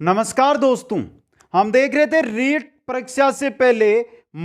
नमस्कार दोस्तों, हम देख रहे थे रीट परीक्षा से पहले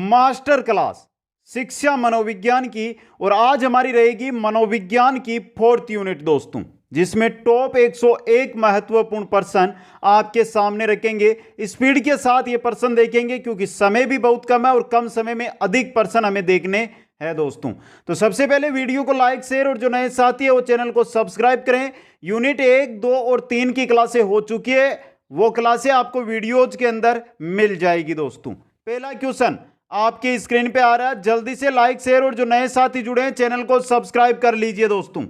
मास्टर क्लास शिक्षा मनोविज्ञान की। और आज हमारी रहेगी मनोविज्ञान की 4th यूनिट दोस्तों, जिसमें टॉप 101 महत्वपूर्ण प्रश्न आपके सामने रखेंगे। स्पीड के साथ ये प्रश्न देखेंगे क्योंकि समय भी बहुत कम है और कम समय में अधिक प्रश्न हमें देखने है दोस्तों। तो सबसे पहले वीडियो को लाइक शेयर और जो नए साथी है वो चैनल को सब्सक्राइब करें। यूनिट 1, 2 और 3 की क्लासें हो चुकी है, वो क्लासें आपको वीडियोज के अंदर मिल जाएगी दोस्तों। पहला क्वेश्चन आपकी स्क्रीन पे आ रहा है, जल्दी से लाइक शेयर और जो नए साथी जुड़े हैं चैनल को सब्सक्राइब कर लीजिए दोस्तों।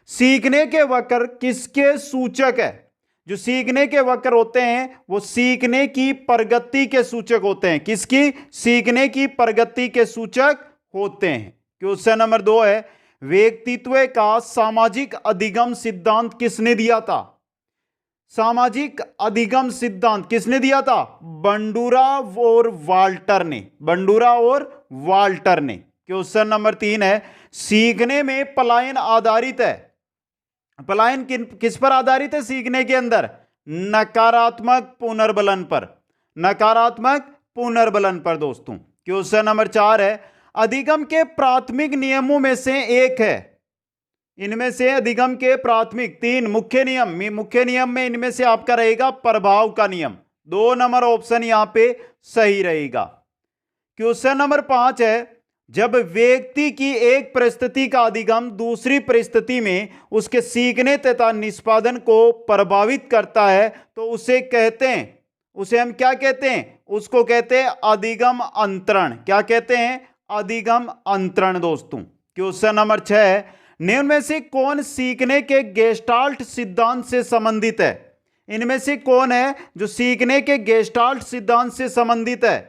सीखने के वक्र किसके सूचक है? जो सीखने के वक्र होते हैं वो सीखने की प्रगति के सूचक होते हैं। किसकी? सीखने की प्रगति के सूचक होते हैं। क्वेश्चन नंबर 2 है, व्यक्तित्व का सामाजिक अधिगम सिद्धांत किसने दिया था? सामाजिक अधिगम सिद्धांत किसने दिया था? बंडूरा और वाल्टर ने। बंडूरा और वाल्टर ने। क्वेश्चन नंबर 3 है, सीखने में पलायन आधारित है। पलायन किस पर आधारित है सीखने के अंदर? नकारात्मक पुनर्बलन पर। नकारात्मक पुनर्बलन पर दोस्तों। क्वेश्चन नंबर 4 है, अधिगम के प्राथमिक नियमों में से एक है। इनमें से अधिगम के प्राथमिक 3 मुख्य नियम में इनमें से आपका रहेगा प्रभाव का नियम। 2 नंबर ऑप्शन यहां पे सही रहेगा। क्वेश्चन नंबर 5 है, जब व्यक्ति की एक परिस्थिति का अधिगम दूसरी परिस्थिति में उसके सीखने तथा निष्पादन को प्रभावित करता है तो उसे कहते हैं, उसे हम क्या कहते हैं? उसको कहते हैं अधिगम अंतरण। क्या कहते हैं? अधिगम अंतरण दोस्तों। क्वेश्चन नंबर 6 है, निम्न में से कौन सीखने के गेस्टाल्ट सिद्धांत से संबंधित है? इनमें से कौन है जो सीखने के गेस्टाल्ट सिद्धांत से संबंधित है?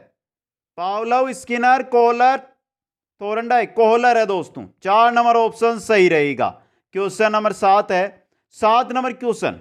Pavlov, Skinner, Kohler, Thorndike. Kohler है दोस्तों। 4 नंबर ऑप्शन सही रहेगा। क्वेश्चन नंबर 7 है, 7 नंबर क्वेश्चन,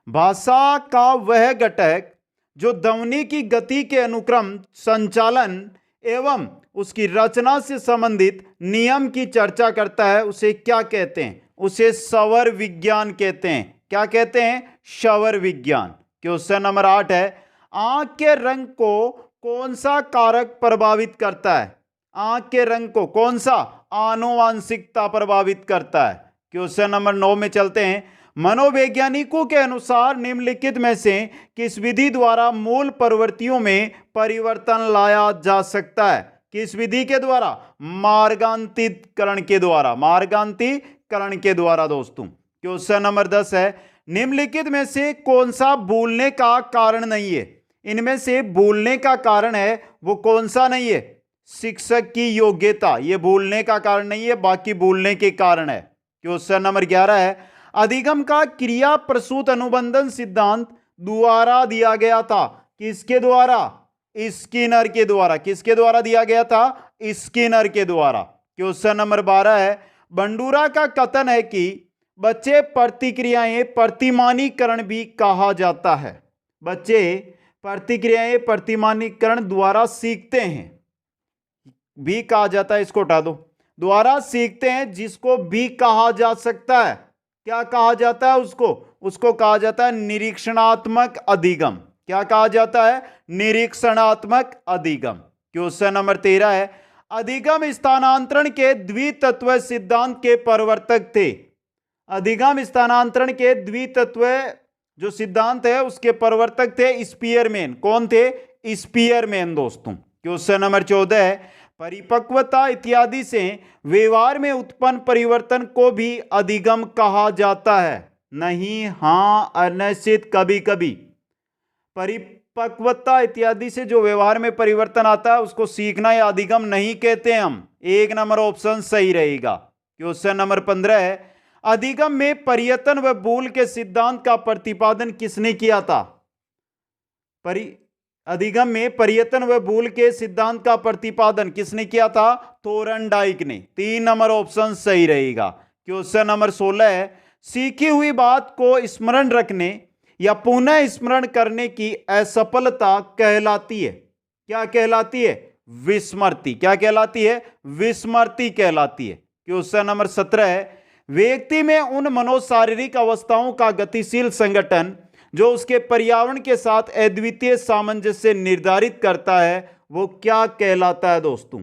भाषा का वह घटक जो ध्वनि की गति के अनुक्रम, संचालन एवं उसकी रचना से संबंधित नियम की चर्चा करता है, उसे क्या कहते हैं? उसे स्वर विज्ञान कहते हैं। क्या कहते हैं? स्वर विज्ञान। क्वेश्चन नंबर 8 है, आंख के रंग को कौन सा कारक प्रभावित करता है? आंख के रंग को कौन सा? आनुवांशिकता प्रभावित करता है। क्वेश्चन नंबर 9 में चलते हैं, मनोवैज्ञानिकों के अनुसार निम्नलिखित में से किस विधि द्वारा मूल प्रवृत्तियों में परिवर्तन लाया जा सकता है? किस विधि के द्वारा? मार्गान्तिकरण के द्वारा। मार्गान्तिकरण के द्वारा दोस्तों। क्वेश्चन नंबर 10 है, निम्नलिखित में से कौन सा भूलने का कारण नहीं है? इनमें से भूलने का कारण है वो कौन सा नहीं है? शिक्षक की योग्यता। ये भूलने का कारण नहीं है, बाकी भूलने के कारण है। क्वेश्चन नंबर 11 है, अधिगम का क्रिया प्रसूत अनुबंधन सिद्धांत द्वारा दिया गया था। किसके द्वारा? स्किनर के द्वारा। किसके द्वारा दिया गया था? स्किनर के द्वारा। क्वेश्चन नंबर 12 है, बंडूरा का कथन है कि बच्चे प्रतिक्रियाएं प्रतिमानीकरण भी कहा जाता है। बच्चे प्रतिक्रियाएं प्रतिमानीकरण द्वारा सीखते हैं, भी कहा जाता है, इसको हटा दो। द्वारा सीखते हैं जिसको भी कहा जा सकता है। क्या कहा जाता है उसको? उसको कहा जाता है निरीक्षणात्मक अधिगम। क्या कहा जाता है? निरीक्षणात्मक अधिगम। क्वेश्चन नंबर 13 है, अधिगम स्थानांतरण के द्वितत्व सिद्धांत के प्रवर्तक थे। अधिगम स्थानांतरण के द्वितत्व जो सिद्धांत है उसके प्रवर्तक थे स्पीयरमैन। कौन थे? स्पीयरमैन दोस्तों। क्वेश्चन नंबर 14 है, परिपक्वता इत्यादि से व्यवहार में उत्पन्न परिवर्तन को भी अधिगम कहा जाता है। नहीं, हां, अनिश्चित, कभी कभी। परिपक्वता इत्यादि से जो व्यवहार में परिवर्तन आता है उसको सीखना या अधिगम नहीं कहते हम। 1 नंबर ऑप्शन सही रहेगा। क्वेश्चन नंबर 15 है, अधिगम में पर्यतन व भूल के सिद्धांत का प्रतिपादन किसने किया था? अधिगम में पर्यतन व भूल के सिद्धांत का प्रतिपादन किसने किया था? थोरनडाइक ने। 3 नंबर ऑप्शन सही रहेगा। क्वेश्चन नंबर 16 है, सीखी हुई बात को स्मरण रखने या पुनः स्मरण करने की असफलता कहलाती है। क्या कहलाती है? विस्मृति। क्या कहलाती है? विस्मृति कहलाती है। क्वेश्चन नंबर 17 है, व्यक्ति में उन मनोशारीरिक अवस्थाओं का गतिशील संगठन जो उसके पर्यावरण के साथ अद्वितीय सामंजस्य निर्धारित करता है, वो क्या कहलाता है दोस्तों?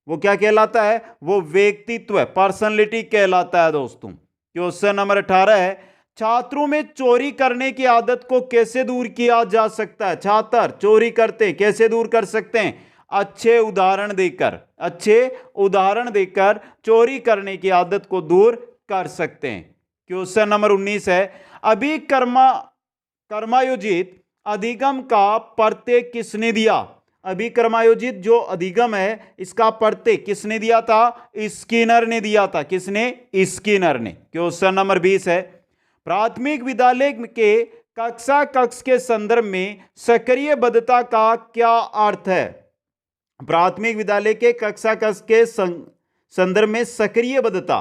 वो क्या कहलाता है? वो व्यक्तित्व, पर्सनैलिटी कहलाता है दोस्तों। क्वेश्चन नंबर 18 है, छात्रों में चोरी करने की आदत को कैसे दूर किया जा सकता है? छात्र चोरी करते, कैसे दूर कर सकते हैं? अच्छे उदाहरण देकर चोरी करने की आदत को दूर कर सकते हैं। क्वेश्चन नंबर 19 है, कर्मायोजित अधिगम का प्रत्यय किसने दिया? अभिकर्मायोजित जो अधिगम है, इसका प्रत्यय किसने दिया था? स्किनर ने दिया था। किसने? स्किनर ने। क्वेश्चन नंबर 20 है, प्राथमिक विद्यालय के कक्ष के संदर्भ में सक्रिय बद्धता का क्या अर्थ है? प्राथमिक विद्यालय के कक्ष के संदर्भ में सक्रिय बद्धता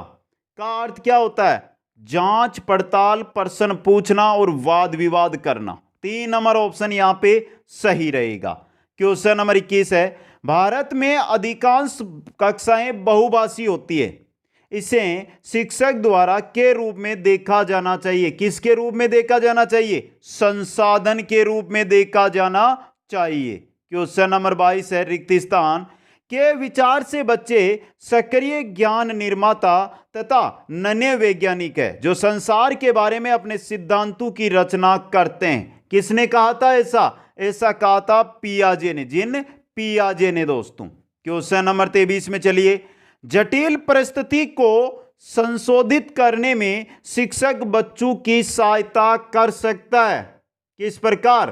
का अर्थ क्या होता है? जांच पड़ताल, प्रश्न पूछना और वाद विवाद करना। 3 नंबर ऑप्शन यहां पे सही रहेगा। क्वेश्चन नंबर 21 है, भारत में अधिकांश कक्षाएं बहुभाषी होती है, इसे शिक्षक द्वारा के रूप में देखा जाना चाहिए। किसके रूप में देखा जाना चाहिए? संसाधन के रूप में देखा जाना चाहिए। क्वेश्चन नंबर 22 है, रिक्त स्थान के विचार से बच्चे सक्रिय ज्ञान निर्माता तथा नन्हे वैज्ञानिक है, जो संसार के बारे में अपने सिद्धांतों की रचना करते हैं। किसने कहा था ऐसा? ऐसा कहा था पियाजे ने, जिन पियाजे ने दोस्तों। क्वेश्चन नंबर 23 में चलिए, जटिल परिस्थिति को संशोधित करने में शिक्षक बच्चों की सहायता कर सकता है। किस प्रकार?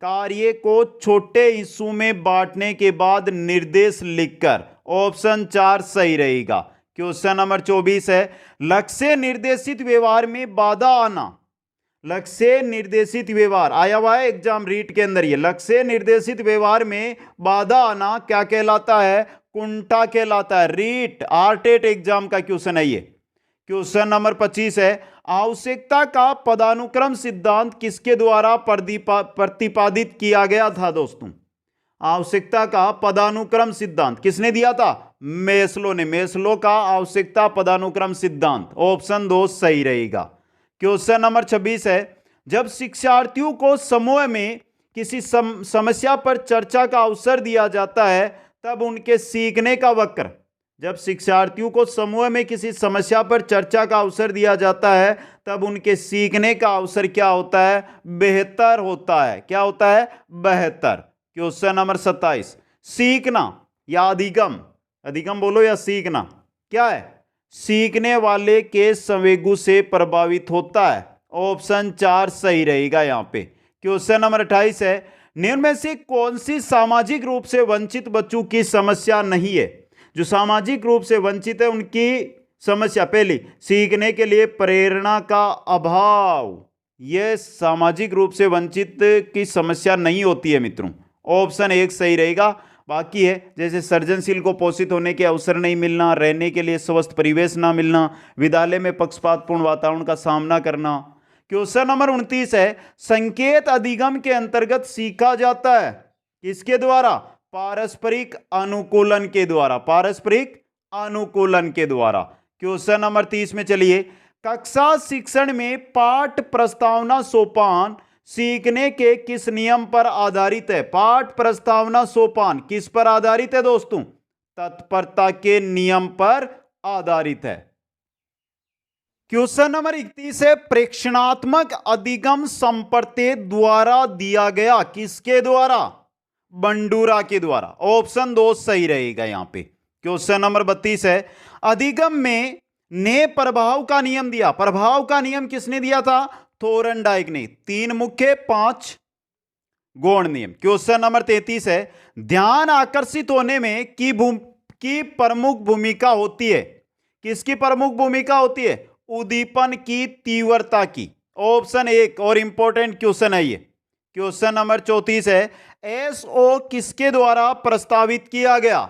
कार्य को छोटे हिस्सों में बांटने के बाद निर्देश लिखकर। ऑप्शन 4 सही रहेगा। क्वेश्चन नंबर 24 है, लक्ष्य निर्देशित व्यवहार में बाधा आना। लक्ष्य निर्देशित व्यवहार आया हुआ है एग्जाम रीट के अंदर। ये लक्ष्य निर्देशित व्यवहार में बाधा आना क्या कहलाता है? कुंठा कहलाता है। रीट आरटेट एग्जाम का क्वेश्चन है ये। क्वेश्चन नंबर 25 है, आवश्यकता का पदानुक्रम सिद्धांत किसके द्वारा प्रतिपादित किया गया था दोस्तों? आवश्यकता का पदानुक्रम सिद्धांत किसने दिया था? मेस्लो ने। मेस्लो का आवश्यकता पदानुक्रम सिद्धांत। ऑप्शन 2 सही रहेगा। क्वेश्चन नंबर 26 है, जब शिक्षार्थियों को समूह में किसी समस्या पर चर्चा का अवसर दिया जाता है, तब उनके सीखने का वक्र। जब शिक्षार्थियों को समूह में किसी समस्या पर चर्चा का अवसर दिया जाता है, तब उनके सीखने का अवसर क्या होता है? बेहतर होता है। क्या होता है? बेहतर। क्वेश्चन नंबर 27, सीखना या अधिगम? अधिगम बोलो या सीखना, क्या है? सीखने वाले के संवेगों से प्रभावित होता है। ऑप्शन 4 सही रहेगा यहां पे। क्वेश्चन नंबर 28 है, निम्न में से कौन सी सामाजिक रूप से वंचित बच्चों की समस्या नहीं है? जो सामाजिक रूप से वंचित है उनकी समस्या, पहली, सीखने के लिए प्रेरणा का अभाव। यह सामाजिक रूप से वंचित की समस्या नहीं होती है मित्रों। ऑप्शन 1 सही रहेगा। बाकी है जैसे सृजनशील को पोषित होने के अवसर नहीं मिलना, रहने के लिए स्वस्थ परिवेश ना मिलना, विद्यालय में पक्षपातपूर्ण वातावरण का सामना करना। क्वेश्चन नंबर 29 है, संकेत अधिगम के अंतर्गत सीखा जाता है किसके द्वारा? पारस्परिक अनुकूलन के द्वारा। पारस्परिक अनुकूलन के द्वारा। क्वेश्चन नंबर 30 में चलिए, कक्षा शिक्षण में पाठ प्रस्तावना सोपान सीखने के किस नियम पर आधारित है? पाठ प्रस्तावना सोपान किस पर आधारित है दोस्तों? तत्परता के नियम पर आधारित है। क्वेश्चन नंबर 31 है, प्रेक्षणात्मक अधिगम संप्रत्यय द्वारा दिया गया। किसके द्वारा? बंडूरा के द्वारा। ऑप्शन 2 सही रहेगा यहां पे। क्वेश्चन नंबर 32 है, अधिगम में ने प्रभाव का नियम दिया। प्रभाव का नियम किसने दिया था? थोरनडाइक ने। 3 मुख्य 5 गौण नियम। क्वेश्चन नंबर 33 है, ध्यान आकर्षित होने में की प्रमुख भूमिका होती है। किसकी प्रमुख भूमिका होती है? उद्दीपन की तीव्रता की। ऑप्शन 1 और इंपॉर्टेंट क्वेश्चन है ये। क्वेश्चन नंबर 34 है, एसओ किसके द्वारा प्रस्तावित किया गया?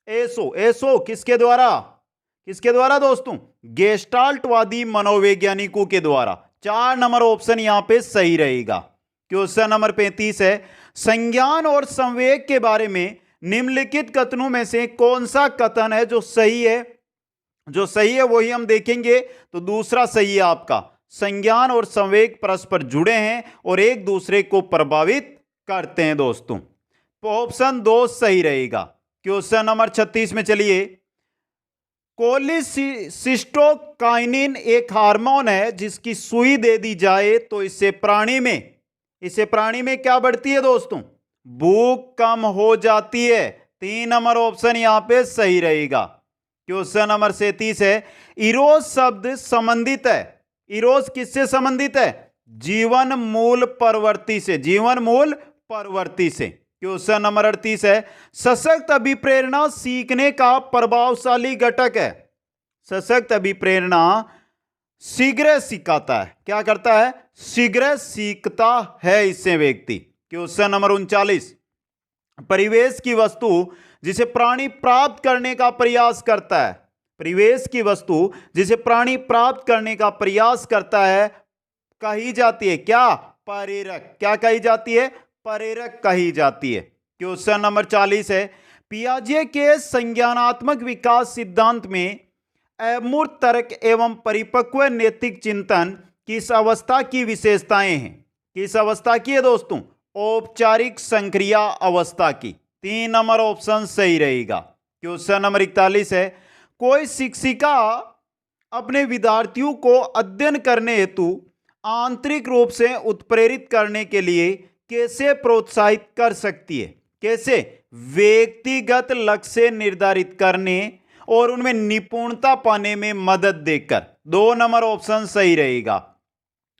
एसओ किसके द्वारा? किसके द्वारा दोस्तों? गेस्टाल्टवादी मनोवैज्ञानिकों के द्वारा। 4 नंबर ऑप्शन यहां पे सही रहेगा। क्वेश्चन नंबर 35 है, संज्ञान और संवेग के बारे में निम्नलिखित कथनों में से कौन सा कथन है जो सही है? जो सही है वही हम देखेंगे, तो दूसरा सही है आपका। संज्ञान और संवेग परस्पर जुड़े हैं और एक दूसरे को प्रभावित करते हैं दोस्तों। तो ऑप्शन 2 सही रहेगा। क्वेश्चन नंबर 36 में चलिए। कोलिसिस्टोकाइनिन एक हार्मोन है जिसकी सुई दे दी जाए तो इससे प्राणी में क्या बढ़ती है दोस्तों? भूख कम हो जाती है। 3 नंबर ऑप्शन यहां पे सही रहेगा। क्वेश्चन नंबर 37 है। इरोज शब्द संबंधित है, इरोज किससे संबंधित है? जीवन मूल प्रवृत्ति से, जीवन मूल प्रवृत्ति से। क्वेश्चन नंबर 38 है। सशक्त अभिप्रेरणा सीखने का प्रभावशाली घटक है। सशक्त अभिप्रेरणा शीघ्र सिखाता है। क्या करता है? शीघ्र सीखता है इससे व्यक्ति। Question number 39। परिवेश की वस्तु जिसे प्राणी प्राप्त करने का प्रयास करता है, परिवेश की वस्तु जिसे प्राणी प्राप्त करने का प्रयास करता है कही जाती है क्या? प्रेरक। क्या कही जाती है? प्रेरक कही जाती है। क्वेश्चन नंबर 40 है। पियाजे के संज्ञानात्मक विकास सिद्धांत में अमूर्त तर्क एवं परिपक्व नैतिक चिंतन किस अवस्था की विशेषताएं हैं? किस अवस्था की है दोस्तों? औपचारिक संक्रिया अवस्था की। 3 नंबर ऑप्शन सही रहेगा। क्वेश्चन नंबर 41 है। कोई शिक्षिका अपने विद्यार्थियों को अध्ययन करने हेतु आंतरिक रूप से उत्प्रेरित करने के लिए कैसे प्रोत्साहित कर सकती है? कैसे? व्यक्तिगत लक्ष्य निर्धारित करने और उनमें निपुणता पाने में मदद देकर। 2 नंबर ऑप्शन सही रहेगा।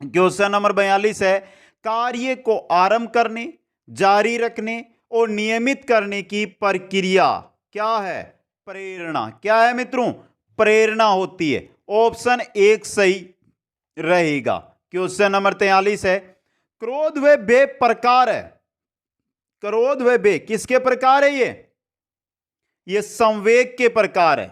क्वेश्चन नंबर 42 है। कार्य को आरंभ करने, जारी रखने और नियमित करने की प्रक्रिया क्या है? प्रेरणा। क्या है मित्रों? प्रेरणा होती है। ऑप्शन 1 सही रहेगा। क्वेश्चन नंबर 43 है। क्रोध व भय प्रकार है। क्रोध व भय किसके प्रकार है? ये संवेग के प्रकार है।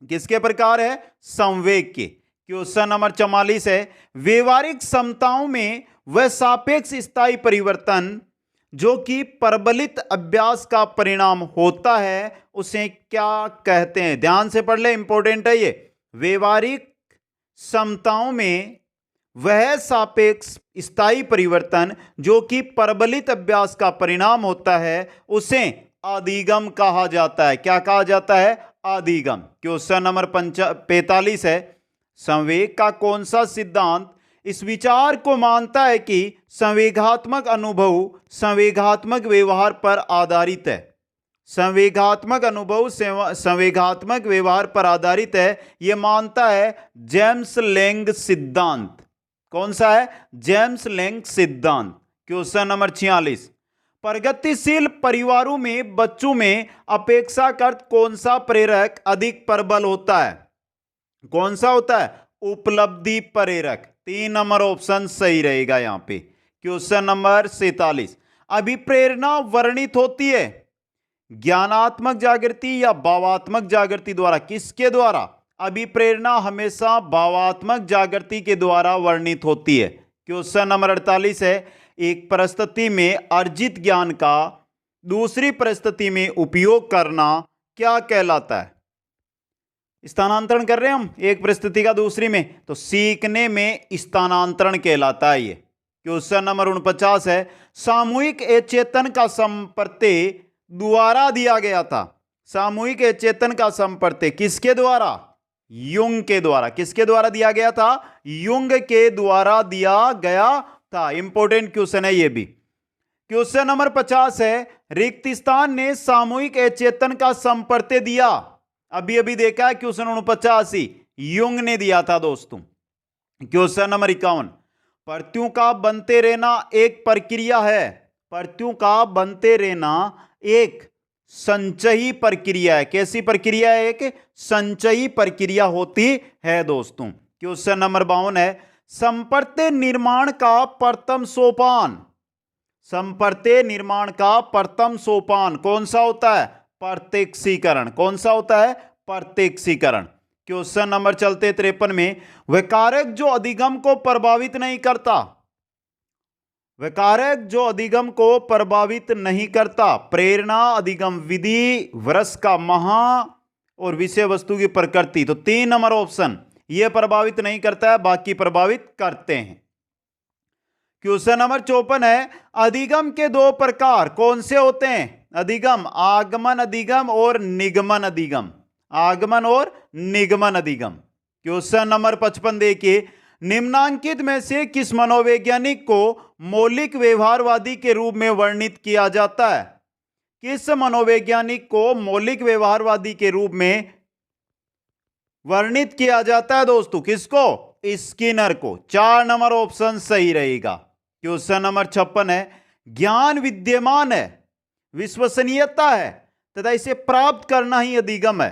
किसके प्रकार है? संवेग के। क्वेश्चन नंबर 44 है। व्यवहारिक क्षमताओं में वह सापेक्ष स्थायी परिवर्तन जो कि प्रबलित अभ्यास का परिणाम होता है उसे क्या कहते हैं? ध्यान से पढ़ ले, इंपॉर्टेंट है ये। व्यवहारिक क्षमताओं में वह सापेक्ष स्थायी परिवर्तन जो कि प्रबलित अभ्यास का परिणाम होता है उसे अधिगम कहा जाता है। क्या कहा जाता है? अधिगम। क्वेश्चन नंबर 45 है। संवेग का कौन सा सिद्धांत इस विचार को मानता है कि संवेगात्मक अनुभव संवेगात्मक व्यवहार पर आधारित है? संवेगात्मक अनुभव संवेगात्मक व्यवहार पर आधारित है, यह मानता है जेम्स लैंग सिद्धांत। कौन सा है? जेम्स लैंग सिद्धांत। Question number 46। प्रगतिशील परिवारों में बच्चों में अपेक्षाकृत कौन सा प्रेरक अधिक प्रबल होता है? कौन सा होता है? उपलब्धि प्रेरक। 3 नंबर ऑप्शन सही रहेगा यहां पे। Question number 47। अभिप्रेरणा वर्णित होती है ज्ञानात्मक जागृति या भावात्मक जागृति द्वारा? किसके द्वारा? अभिप्रेरणा हमेशा भावात्मक जागृति के द्वारा वर्णित होती है। क्वेश्चन नंबर 48 है। एक परिस्थिति में अर्जित ज्ञान का दूसरी परिस्थिति में उपयोग करना क्या कहलाता है? स्थानांतरण कर रहे हैं हम एक परिस्थिति का दूसरी में, तो सीखने में स्थानांतरण कहलाता है ये। क्वेश्चन नंबर 49 है। सामूहिक अचेतन का संप्रत्यय द्वारा दिया गया था। सामूहिक अचेतन का संप्रत्यय किसके द्वारा? युंग के द्वारा। किसके द्वारा दिया गया था? युंग के द्वारा दिया गया था। इंपॉर्टेंट क्वेश्चन है ये भी। क्वेश्चन नंबर 50 है। रिक्त स्थान ने सामूहिक अचेतन का संप्रत्यय दिया। अभी अभी देखा है क्वेश्चन 49 युंग ने दिया था दोस्तों। Question number 51। प्रत्ययों का बनते रहना एक प्रक्रिया है। प्रत्ययों का बनते रहना एक संचयी प्रक्रिया है। कैसी प्रक्रिया है? एक संचयी प्रक्रिया होती है दोस्तों। क्वेश्चन नंबर 52 है। संप्रत्यय निर्माण का प्रथम सोपान। संप्रत्यय निर्माण का प्रथम सोपान कौन सा होता है? प्रत्यक्षीकरण। कौन सा होता है? प्रत्यक्षीकरण। क्वेश्चन नंबर चलते 53 में। वह कारक जो अधिगम को प्रभावित नहीं करता। वह कारक जो अधिगम को प्रभावित नहीं करता। प्रेरणा, अधिगम विधि, वर्ष का महा और विषय वस्तु की प्रकृति। तो 3 नंबर ऑप्शन यह प्रभावित नहीं करता है, बाकी प्रभावित करते हैं। क्वेश्चन नंबर 54 है, अधिगम के दो प्रकार कौन से होते हैं? अधिगम, आगमन अधिगम और निगमन अधिगम। आगमन और निगमन अधिगम। क्वेश्चन नंबर 55 देखिए, निम्नांकित में से किस मनोवैज्ञानिक को मौलिक व्यवहारवादी के रूप में वर्णित किया जाता है? किस मनोवैज्ञानिक को मौलिक व्यवहारवादी के रूप में वर्णित किया जाता है दोस्तों? किसको? स्किनर को। 4 नंबर ऑप्शन सही रहेगा। क्वेश्चन नंबर 56 है, ज्ञान विद्यमान है, विश्वसनीयता है तथा इसे प्राप्त करना ही अधिगम है।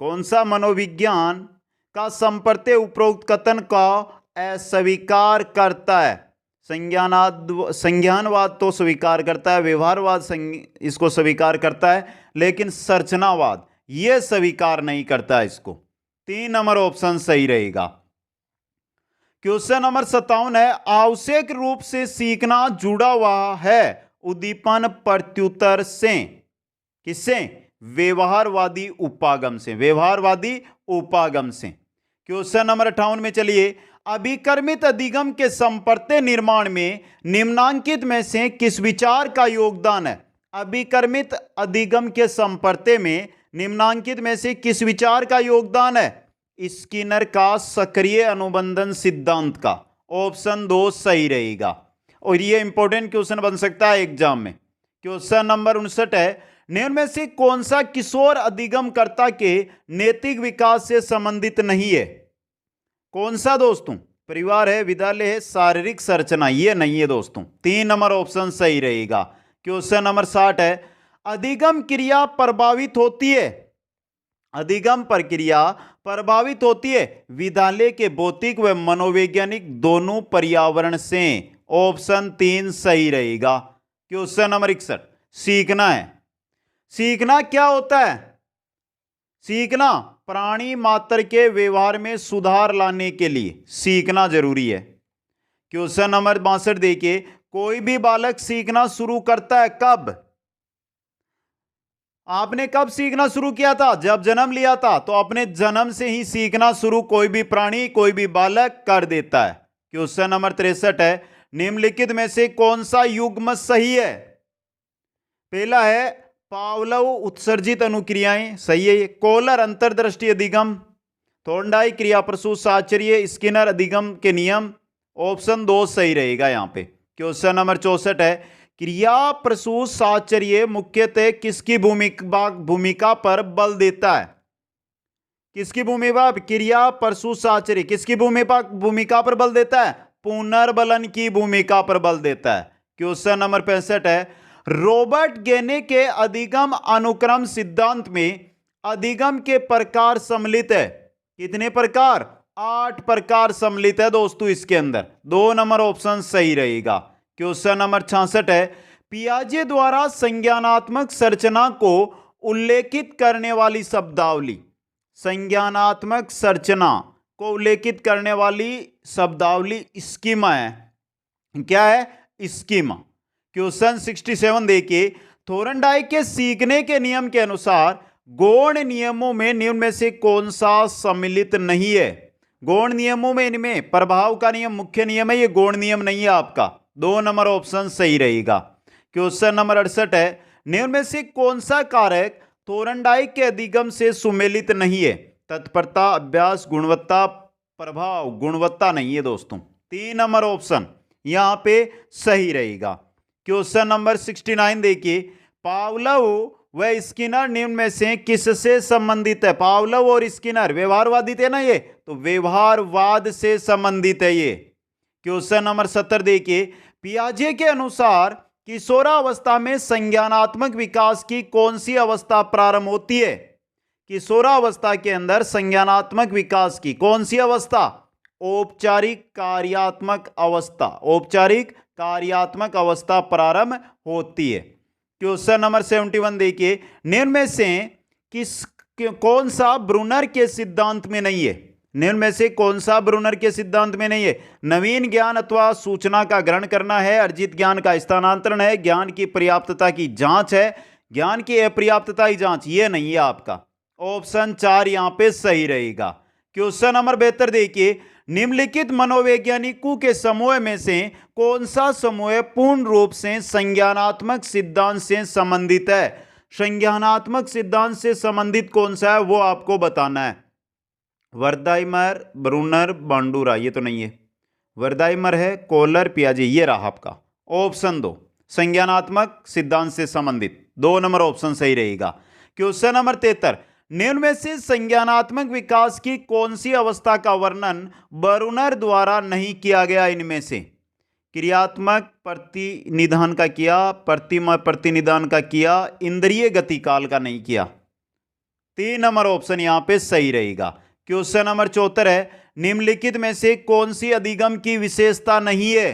कौन सा मनोविज्ञान का संप्रत्य उपरोक्त कथन का अस्वीकार करता है? संज्ञानवाद तो स्वीकार करता है, व्यवहारवाद इसको स्वीकार करता है, लेकिन संरचनावाद यह स्वीकार नहीं करता है इसको। 3 नंबर ऑप्शन सही रहेगा। क्वेश्चन नंबर 57 है, आवश्यक रूप से सीखना जुड़ा हुआ है उद्दीपन प्रत्युत्तर से। किससे? व्यवहारवादी उपागम से। व्यवहारवादी उपागम से। क्वेश्चन नंबर 58 में चलिए, अभिकर्मित अधिगम के संप्रत्य निर्माण में निम्नांकित में से किस विचार का योगदान है? अभिकर्मित अधिगम के संप्रत्य में निम्नांकित में से किस विचार का योगदान है? स्किनर का सक्रिय अनुबंधन सिद्धांत का। ऑप्शन 2 सही रहेगा और यह इंपॉर्टेंट क्वेश्चन बन सकता है एग्जाम में। क्वेश्चन नंबर 59 है, निम्न में से कौन सा किशोर अधिगमकर्ता के नैतिक विकास से संबंधित नहीं है? कौन सा दोस्तों? परिवार है, विद्यालय है, शारीरिक संरचना, ये नहीं है दोस्तों। 3 नंबर ऑप्शन सही रहेगा। क्वेश्चन नंबर 60 है, अधिगम क्रिया प्रभावित होती है, अधिगम प्रक्रिया प्रभावित होती है विद्यालय के भौतिक व मनोवैज्ञानिक दोनों पर्यावरण से। ऑप्शन 3 सही रहेगा। क्वेश्चन नंबर 61, सीखना है। सीखना क्या होता है? सीखना प्राणी मात्र के व्यवहार में सुधार लाने के लिए सीखना जरूरी है। क्वेश्चन नंबर 62 देखिए, कोई भी बालक सीखना शुरू करता है कब? आपने कब सीखना शुरू किया था? जब जन्म लिया था। तो अपने जन्म से ही सीखना शुरू कोई भी प्राणी, कोई भी बालक कर देता है। क्वेश्चन नंबर 63 है, निम्नलिखित में से कौन सा युग्म सही है? पहला है पावलोव उत्सर्जित अनुक्रियाएं, सही है ये। कोलर अंतर्दृष्टि अधिगम, थोर्नडाइक क्रिया प्रसूत साहचर्य, स्किनर अधिगम के नियम। ऑप्शन 2 सही रहेगा यहां पे। क्वेश्चन नंबर 64 है, क्रिया प्रसूत साहचर्य मुख्यतः किसकी भूमिका पर बल देता है? किसकी भूमिका? क्रिया प्रसूत साहचर्य किसकी भूमिका पर बल देता है? पुनर्बलन की भूमिका पर बल देता है। क्वेश्चन नंबर 65 है, रॉबर्ट गेने के अधिगम अनुक्रम सिद्धांत में अधिगम के प्रकार सम्मिलित है। कितने प्रकार? 8 प्रकार सम्मिलित है दोस्तों इसके अंदर। 2 नंबर ऑप्शन सही रहेगा। क्वेश्चन नंबर 66 है, पियाजे द्वारा संज्ञानात्मक संरचना को उल्लेखित करने वाली शब्दावली। संज्ञानात्मक संरचना को उल्लेखित करने वाली शब्दावली स्कीमा है। क्या है? स्कीमा। क्वेश्चन 67 देखिए, थोर्नडाइक के सीखने के नियम के अनुसार गौण नियमों में निम्न में से कौन सा सम्मिलित नहीं है? गौण नियमों में इनमें प्रभाव का नियम मुख्य नियम है, ये गौण नियम नहीं है आपका। 2 नंबर ऑप्शन सही रहेगा। क्वेश्चन नंबर 68 है, निम्न में से कौन सा कारक थोर्नडाइक के अधिगम से सुमेलित नहीं है? तत्परता, अभ्यास, गुणवत्ता, प्रभाव। गुणवत्ता नहीं है दोस्तों। 3 नंबर ऑप्शन यहां पे सही रहेगा। क्वेश्चन नंबर 69 देखिए, पावलोव व स्किनर निम्न में से किससे संबंधित है? पावलोव और स्किनर व्यवहारवादी थे ना ये, तो व्यवहारवाद से संबंधित है ये। क्वेश्चन नंबर 70 देखिए, पियाजे के अनुसार किशोरावस्था में संज्ञानात्मक विकास की कौन सी अवस्था प्रारंभ होती है? किशोरावस्था के अंदर संज्ञानात्मक विकास की कौन सी अवस्था? औपचारिक कार्यात्मक अवस्था। औपचारिक कार्यात्मक अवस्था प्रारंभ होती है। क्वेश्चन नंबर 71 देखिए, निम्न में से कौन सा ब्रूनर के सिद्धांत में नहीं है? निम्न में से कौन सा ब्रूनर के सिद्धांत में नहीं है? नवीन ज्ञान अथवा सूचना का ग्रहण करना है, अर्जित ज्ञान का स्थानांतरण है, ज्ञान की पर्याप्तता की जांच है, ज्ञान की अपर्याप्तता की जांच, ये नहीं है आपका। ऑप्शन 4 यहां पे सही रहेगा। क्वेश्चन नंबर 72 देखिए, निम्नलिखित मनोवैज्ञानिकों के समूह में से कौन सा समूह पूर्ण रूप से संज्ञानात्मक सिद्धांत से संबंधित है? संज्ञानात्मक सिद्धांत से संबंधित कौन सा है वो आपको बताना है। वर्दाइमर, ब्रूनर, बांडुरा, ये तो नहीं है। वर्दाइमर है, कोलर, पियाजे, ये रहा आपका ऑप्शन 2, संज्ञानात्मक सिद्धांत से संबंधित। 2 नंबर ऑप्शन सही रहेगा। क्वेश्चन नंबर 73, निम्न में से संज्ञानात्मक विकास की कौन सी अवस्था का वर्णन ब्रूनर द्वारा नहीं किया गया? इनमें से क्रियात्मक प्रतिनिधान का किया, प्रतिमा प्रतिनिधान का किया, इंद्रिय गतिकाल का नहीं किया। 3 नंबर ऑप्शन यहां पे सही रहेगा। क्वेश्चन नंबर 74 है, निम्नलिखित में से कौन सी अधिगम की विशेषता नहीं है?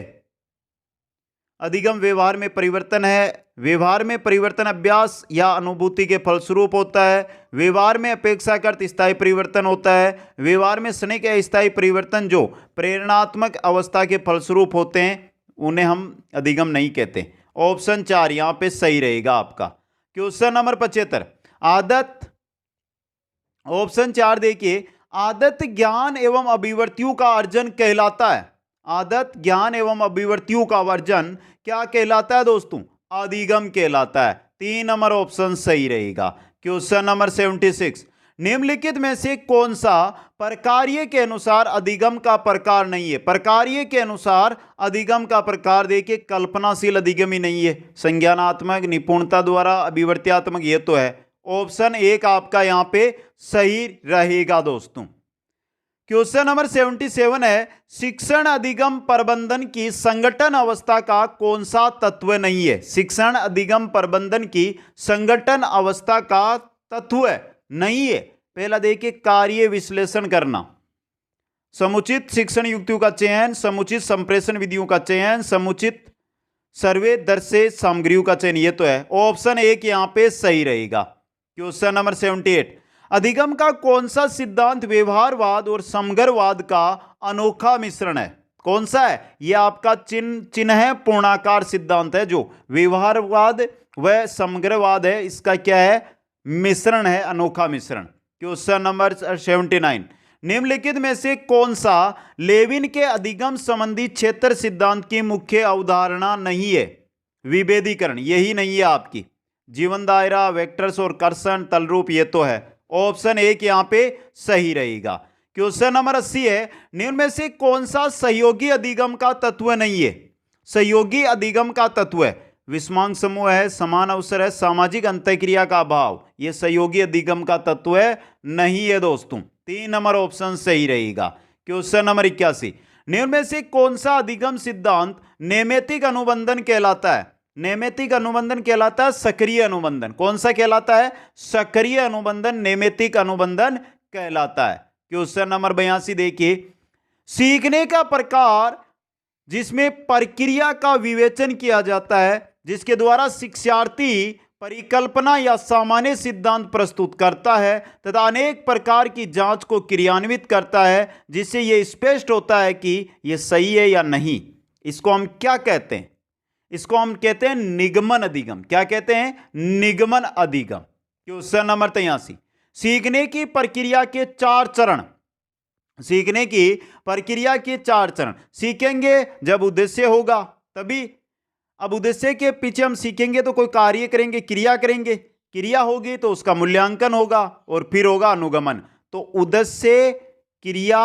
अधिगम व्यवहार में परिवर्तन है। व्यवहार में परिवर्तन अभ्यास या अनुभूति के फलस्वरूप होता है। व्यवहार में अपेक्षाकृत स्थायी परिवर्तन होता है। व्यवहार में क्षणिक या स्थायी परिवर्तन जो प्रेरणात्मक अवस्था के फलस्वरूप होते हैं उन्हें हम अधिगम नहीं कहते। ऑप्शन 4 यहां पे सही रहेगा आपका। क्वेश्चन नंबर 75, आदत, ऑप्शन 4 देखिए, आदत ज्ञान एवं अभिव्यक्तियों का अर्जन कहलाता है। आदत ज्ञान एवं अभिव्यक्तियों का वर्जन क्या कहलाता है दोस्तों? अधिगम कहलाता है। 3 नंबर ऑप्शन सही रहेगा। क्वेश्चन नंबर 76, निम्नलिखित में से कौन सा प्रकार्य के अनुसार अधिगम का प्रकार नहीं है? प्रकार्य के अनुसार अधिगम का प्रकार देखिए, कल्पनाशील अधिगम ही नहीं है। संज्ञानात्मक, निपुणता द्वारा, अभिव्यक्त्यात्मक, ये तो है। ऑप्शन 1 आपका यहां पे सही रहेगा दोस्तों। क्वेश्चन नंबर 77 है, शिक्षण अधिगम प्रबंधन की संगठन अवस्था का कौन सा तत्व नहीं है? शिक्षण अधिगम प्रबंधन की संगठन अवस्था का तत्व नहीं है। पहला देखिए, कार्य विश्लेषण करना, समुचित शिक्षण युक्तियों का चयन, समुचित संप्रेषण विधियों का चयन, समुचित सर्वे दर्शे सामग्रियों का चयन, ये तो है। ऑप्शन 1 यहां पे सही रहेगा। क्वेश्चन नंबर 78, अधिगम का कौन सा सिद्धांत व्यवहारवाद और समग्रवाद का अनोखा मिश्रण है? कौन सा है? यह आपका चिन्ह पूर्णाकार सिद्धांत है, जो व्यवहारवाद व समग्रवाद है, इसका क्या है? मिश्रण है, अनोखा मिश्रण। क्वेश्चन नंबर 79, निम्नलिखित में से कौन सा लेविन के अधिगम संबंधी क्षेत्र सिद्धांत की मुख्य अवधारणा नहीं है? विभेदीकरण, यही नहीं है आपकी। जीवन दायरा, वेक्टर्स और कर्षण, तलरूप, ये तो है। ऑप्शन 1 यहां पे सही रहेगा। क्वेश्चन नंबर 80 है, निम्न में से कौन सा सहयोगी अधिगम का तत्व नहीं है? सहयोगी अधिगम का तत्व है विषमांग समूह है, समान अवसर है, सामाजिक अंतःक्रिया का अभाव, यह सहयोगी अधिगम का तत्व है नहीं है दोस्तों। 3 नंबर ऑप्शन सही रहेगा। क्वेश्चन नंबर 81, निम्न में से कौन सा अधिगम सिद्धांत नैमित्तिक अनुबंधन कहलाता है? नैमित्तिक अनुबंधन कहलाता है सक्रिय अनुबंधन। कौन सा कहलाता है? सक्रिय अनुबंधन नैमित्तिक अनुबंधन कहलाता है। क्वेश्चन नंबर 82 देखिए, सीखने का प्रकार जिसमें प्रक्रिया का विवेचन किया जाता है, जिसके द्वारा शिक्षार्थी परिकल्पना या सामान्य सिद्धांत प्रस्तुत करता है तथा अनेक प्रकार की जांच को क्रियान्वित करता है, जिससे यह स्पष्ट होता है कि यह सही है या नहीं। इसको हम क्या कहते हैं? इसको हम कहते हैं निगमन अधिगम। क्या कहते हैं? निगमन अधिगम। क्वेश्चन नंबर 83, सीखने की प्रक्रिया के 4 चरण। सीखने की प्रक्रिया के 4 चरण। सीखेंगे जब उद्देश्य होगा तभी। अब उद्देश्य के पीछे हम सीखेंगे तो कोई कार्य करेंगे, क्रिया करेंगे, क्रिया होगी तो उसका मूल्यांकन होगा और फिर होगा अनुगमन। तो उद्देश्य, क्रिया,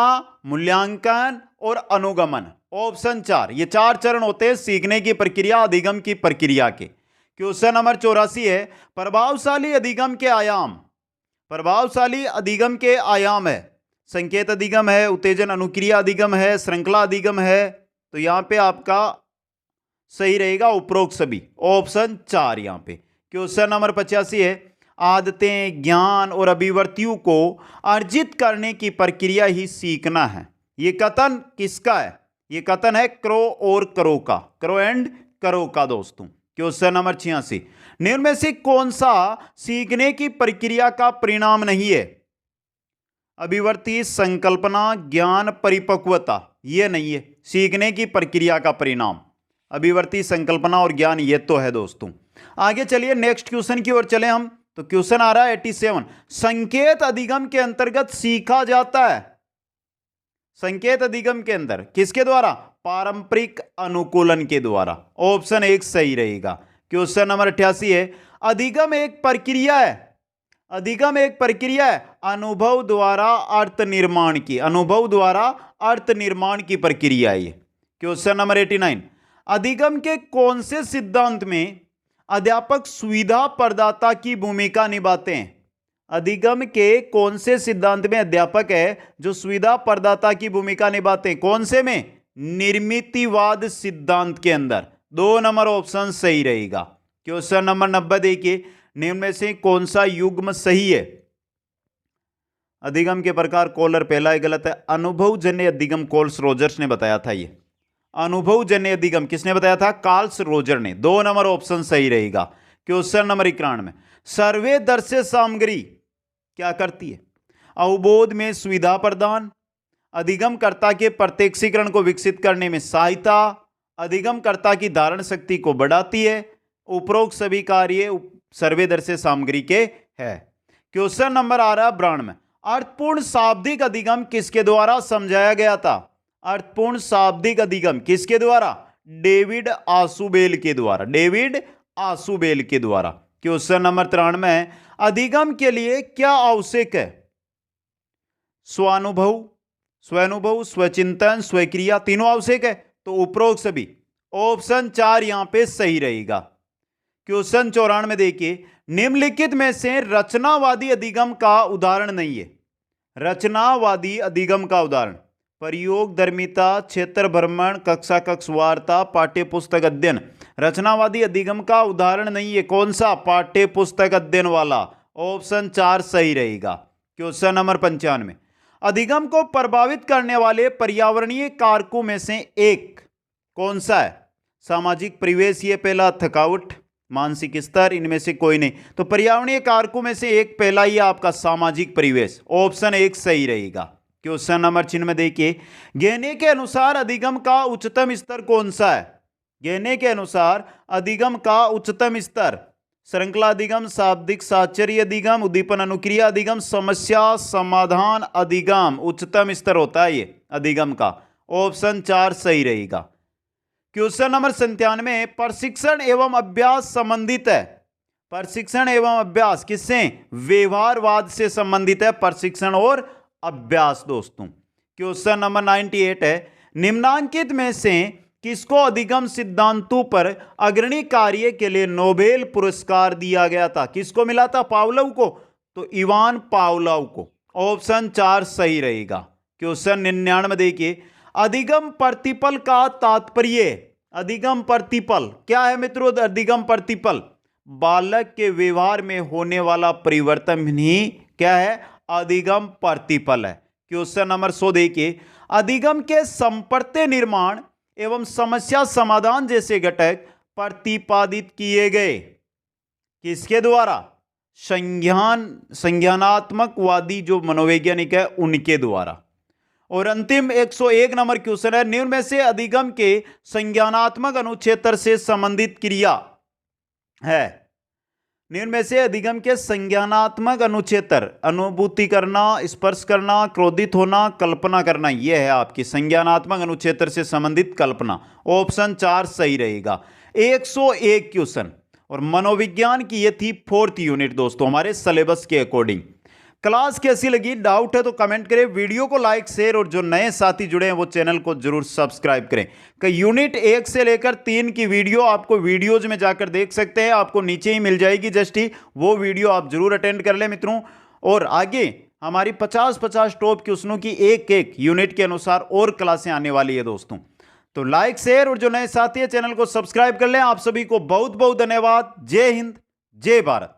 मूल्यांकन और अनुगमन, ऑप्शन 4, ये 4 चरण होते हैं सीखने की प्रक्रिया, अधिगम की प्रक्रिया के। क्वेश्चन नंबर 84 है, प्रभावशाली अधिगम के आयाम। प्रभावशाली अधिगम के आयाम है संकेत अधिगम है, उत्तेजन अनुक्रिया अधिगम है, श्रृंखला अधिगम है। तो यहां पे आपका सही रहेगा उपरोक्त सभी, ऑप्शन 4 यहां पे। क्वेश्चन नंबर 85 है, आदतें, ज्ञान और अभिव्यक्तियों को अर्जित करने की प्रक्रिया ही सीखना है। यह कथन किसका है? यह कथन है क्रो और करो का, क्रो एंड करो का दोस्तों। क्वेश्चन नंबर 86, निम्न में से कौन सा सीखने की प्रक्रिया का परिणाम नहीं है? अभिव्यक्ति, संकल्पना, ज्ञान, परिपक्वता, यह नहीं है सीखने की प्रक्रिया का परिणाम। अभिव्यक्ति, संकल्पना और ज्ञान, ये तो है दोस्तों। आगे चलिए नेक्स्ट क्वेश्चन की ओर चले हम। तो क्वेश्चन आ रहा है 87, संकेत अधिगम के अंतर्गत सीखा जाता है। संकेत अधिगम के अंदर किसके द्वारा? पारंपरिक अनुकूलन के द्वारा। ऑप्शन 1 सही रहेगा। क्वेश्चन नंबर 88 है, अधिगम एक प्रक्रिया है, अधिगम एक प्रक्रिया है अनुभव द्वारा अर्थ निर्माण की, अनुभव द्वारा अर्थ निर्माण की प्रक्रिया है ये। क्वेश्चन नंबर 89, अधिगम के कौन से सिद्धांत में अध्यापक सुविधा प्रदाता की भूमिका निभाते हैं? अधिगम के कौन से सिद्धांत में अध्यापक है जो सुविधा प्रदाता की भूमिका निभाते हैं? कौन से में? निर्मितिवाद सिद्धांत के अंदर। 2 नंबर ऑप्शन सही रहेगा। क्वेश्चन नंबर 90 देखिए, निम्न में से कौन सा युग्म सही है? अधिगम के प्रकार कॉलर पहला है, गलत है। अनुभवजन्य अधिगम कार्ल्स रोजर्स ने बताया था। ये अनुभवजन्य अधिगम किसने बताया था? कार्ल्स रोजर ने। 2 नंबर ऑप्शन सही रहेगा। क्वेश्चन नंबर 91, सर्वे दर्शे सामग्री क्या करती है? अवबोध में सुविधा प्रदान, अधिगमकर्ता के प्रत्यक्षीकरण को विकसित करने में सहायता, अधिगमकर्ता की धारण शक्ति को बढ़ाती है। उपरोक्त सभी कार्य सर्वेदर्शे सामग्री के है। क्वेश्चन नंबर आ रहा है 92, अर्थपूर्ण शाब्दिक अधिगम किसके द्वारा समझाया गया था? अर्थपूर्ण शाब्दिक अधिगम किसके द्वारा? डेविड आसुबेल के द्वारा, डेविड आसुबेल के द्वारा। क्वेश्चन नंबर 93, अधिगम के लिए क्या आवश्यक है? स्वानुभव, स्वानुभव, स्वचिंतन, स्वक्रिया, तीनों आवश्यक है। तो उपरोक्त सभी, ऑप्शन 4 यहां पे सही रहेगा। क्वेश्चन 94 देखिए, निम्नलिखित में से रचनावादी अधिगम का उदाहरण नहीं है। रचनावादी अधिगम का उदाहरण? प्रयोग धर्मिता, क्षेत्र भ्रमण, कक्षा कक्ष वार्ता, पाठ्य पुस्तक अध्ययन। रचनावादी अधिगम का उदाहरण नहीं है। कौन सा? पाठ्य पुस्तक अध्ययन वाला। ऑप्शन 4 सही रहेगा। क्वेश्चन नंबर 95, अधिगम को प्रभावित करने वाले पर्यावरणीय कारकों में से एक कौन सा है? सामाजिक परिवेश, ये पहला, थकावट, मानसिक स्तर, इनमें से कोई नहीं। तो पर्यावरणीय कारकों में से एक पहला ही आपका सामाजिक परिवेश। ऑप्शन 1 सही रहेगा। क्वेश्चन नंबर 96 देखिए, गहने के अनुसार अधिगम का उच्चतम स्तर कौन सा है? गहने के अनुसार अधिगम का उच्चतम स्तर? श्रृंखला अधिगम, शाब्दिक साहचर्य अधिगम, उद्दीपन अनुक्रिया अधिगम, समस्या समाधान अधिगम। उच्चतम स्तर होता है ये अधिगम का। ऑप्शन 4 सही रहेगा। क्वेश्चन नंबर 97, प्रशिक्षण एवं अभ्यास संबंधित है। प्रशिक्षण एवं अभ्यास किससे? व्यवहारवाद से संबंधित है प्रशिक्षण और अभ्यास दोस्तों। क्वेश्चन नंबर 98 है, निम्नांकित में से किसको अधिगम सिद्धांतों पर अग्रणी कार्य के लिए नोबेल पुरस्कार दिया गया था? किसको मिला था? पावलोव को। तो इवान पावलोव को। ऑप्शन 4 सही रहेगा। क्वेश्चन 99 देखिए, अधिगम प्रतिपल का तात्पर्य? अधिगम प्रतिपल क्या है मित्रों? अधिगम प्रतिपल बालक के व्यवहार में होने वाला परिवर्तन ही क्या है? अधिगम प्रतिपल है। क्वेश्चन नंबर 100 देखिए, अधिगम के संपर्त्य निर्माण एवं समस्या समाधान जैसे घटक प्रतिपादित किए गए किसके द्वारा? संज्ञानात्मकवादी जो मनोवैज्ञानिक है उनके द्वारा। और अंतिम 101 नंबर क्वेश्चन है, निम्न में से अधिगम के संज्ञानात्मक अनुक्षेत्र से संबंधित क्रिया है? निम्न में से अधिगम के संज्ञानात्मक अनुक्षेत्र? अनुभूति करना, स्पर्श करना, क्रोधित होना, कल्पना करना। यह है आपकी संज्ञानात्मक अनुक्षेत्र से संबंधित कल्पना। ऑप्शन 4 सही रहेगा। 101 क्वेश्चन और मनोविज्ञान की यह थी 4th यूनिट दोस्तों हमारे सिलेबस के अकॉर्डिंग। क्लास कैसी लगी? डाउट है तो कमेंट करें, वीडियो को लाइक शेयर और जो नए साथी जुड़े हैं वो चैनल को जरूर सब्सक्राइब करें। कि यूनिट 1 से लेकर 3 की वीडियो आपको वीडियोज में जाकर देख सकते हैं, आपको नीचे ही मिल जाएगी जस्ट ही, वो वीडियो आप जरूर अटेंड कर लें मित्रों। और आगे हमारी 50-50 टॉप क्वेश्चनों की एक यूनिट के अनुसार और क्लासें आने वाली है दोस्तों। तो लाइक शेयर और जो नए साथी है चैनल को सब्सक्राइब कर लें। आप सभी को बहुत बहुत धन्यवाद। जय हिंद, जय भारत।